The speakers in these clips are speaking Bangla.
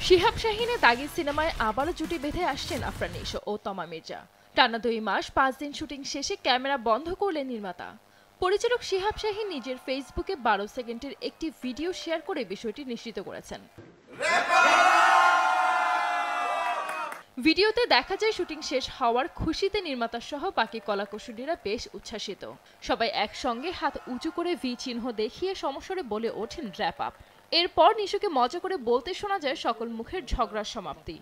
শিহাব শাহীনে দাগি সিনেমায় আবারও জুটি বেঁধে আসছেন আফরান নিশো ও তমা মির্জা। টানা 2 মাস 5 দিন শুটিং শেষে ক্যামেরা বন্ধ করলেন নির্মাতা। পরিচালক শিহাব শাহীন নিজের ফেসবুকে 12 সেকেন্ডের একটি ভিডিও শেয়ার করে বিষয়টি নিশ্চিত করেছেন। ভিডিওতে দেখা যায় শুটিং শেষ হওয়ার খুশিতে নির্মাতা সহ বাকি কলাকুশলীরা বেশ উচ্ছ্বাসিত। সবাই একসঙ্গে হাত উঁচু করে ভি চিহ্ন দেখিয়ে সমস্বরে বলে ওঠেন র্যাপ আপ। এরপর নিশোকে মজা করে বলতে শোনা যায় সকল মুখের ঝগড়ার সমাপ্তি,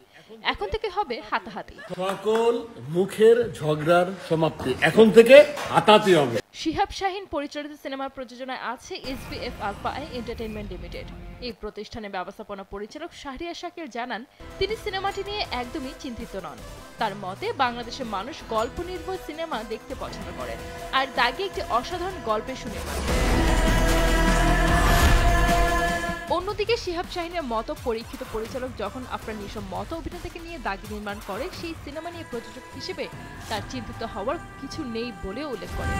এখন থেকে হবে হাতাহাতি। সকল মুখের ঝগড়ার সমাপ্তি, এখন থেকে হাতাহাতি হবে। শিহাব শাহীন পরিচালিত সিনেমার প্রযোজনায় আছে SBF Alpha I Entertainment Limited. এই প্রতিষ্ঠানের ব্যবস্থাপনা পরিচালক শাহরিয়ার শাকির জানান, তিনি সিনেমাটি নিয়ে একদমই চিন্তিত নন। তার মতে বাংলাদেশের মানুষ গল্প নির্ভর সিনেমা দেখতে পছন্দ করেন, আর দাগি একটি অসাধারণ গল্পের সুনির্মাণ। অন্যদিকে শিহাব শাহীনের মতো পরীক্ষিত পরিচালক যখন আফরান নিশোর মতো অভিনেতাকে নিয়ে দাগি নির্মাণ করে, সেই সিনেমা নিয়ে প্রযোজক হিসেবে তার চিন্তিত হওয়ার কিছু নেই বলে উল্লেখ করেন।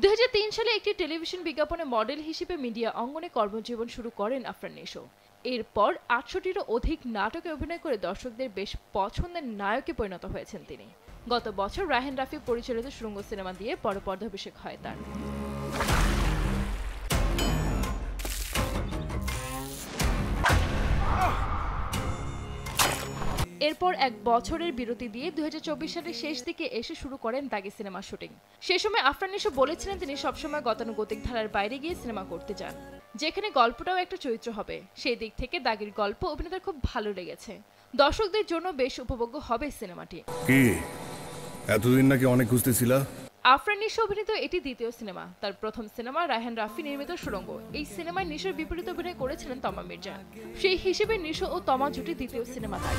2003 সালে একটি টেলিভিশন বিজ্ঞাপনে মডেল হিসেবে মিডিয়া অঙ্গনে কর্মজীবন শুরু করেন আফরান নিশো। এরপর 68টিরও অধিক নাটকে অভিনয় করে দর্শকদের বেশ পছন্দের নায়কে পরিণত হয়েছেন তিনি। গত বছর রায়হান রাফি পরিচালিত সুড়ঙ্গ সিনেমা দিয়ে বড় পর্দাভিষেক হয় তার। এরপর এক বছরের বিরতি দিয়ে 2024 সালের শেষ দিকে এসে শুরু করেন দাগি সিনেমার শুটিং। সে সময় আফরান নিশো বলেছিলেন তিনি সবসময় গতানুগতিক ধারার বাইরে গিয়ে সিনেমা করতে চান, যেখানে গল্পটাও একটা চরিত্র হবে। সেই দিক থেকে দাগির গল্প অভিনেতার খুব ভালো লেগেছে, দর্শকদের জন্য বেশ উপভোগ্য হবে সিনেমাটি। কি এতদিন নাকি অনেক খুঁজতেছিলা? আফরান নিশো অভিনীত এটি দ্বিতীয় সিনেমা। তার প্রথম সিনেমা রায়হান রাফি নির্মিত সুড়ঙ্গ। এই সিনেমায় নিশোর বিপরীতে অভিনয় করেছিলেন তমা মির্জা। সেই হিসেবে নিশো ও তমা জুটি দ্বিতীয় সিনেমা তার।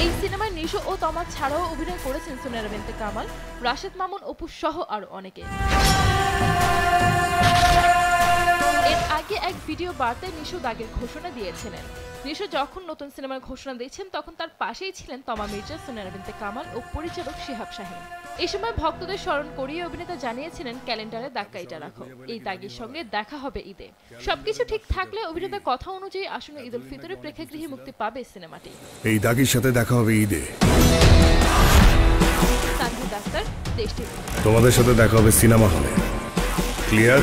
এই সিনেমায় নিশো ও তমা ছাড়াও অভিনয় করেছেন সুনেরা বিনতে কামাল, রাশেদ মামুন, অপু সহ আরো অনেকে। এর আগে এক ভিডিও বার্তায় নিশো দাগের ঘোষণা দিয়েছিলেন। নিশো যখন নতুন সিনেমার ঘোষণা দিয়েছেন তখন তার পাশেই ছিলেন তমা মির্জা, সুনেরা বিনতে কামাল ও পরিচালক শিহাব শাহীন। এই সময় ভক্তদের স্মরণ করিয়ে অভিনেতা জানিয়েছিলেন, ক্যালেন্ডারে দাগকাইটা রাখো, এই দাগির সঙ্গে দেখা হবে ঈদে। সবকিছু ঠিক থাকলে অভিনেতার কথা অনুযায়ী আসন্ন ঈদ উল ফিতরে প্রেক্ষাগৃহে মুক্তি পাবে সিনেমাটি। এই দাগির সাথে দেখা হবে ঈদে। তানভীর ডাক্তার, দেশ টিভি। তোমাদের সাথে দেখা হবে সিনেমা হলে। ক্লিয়ার?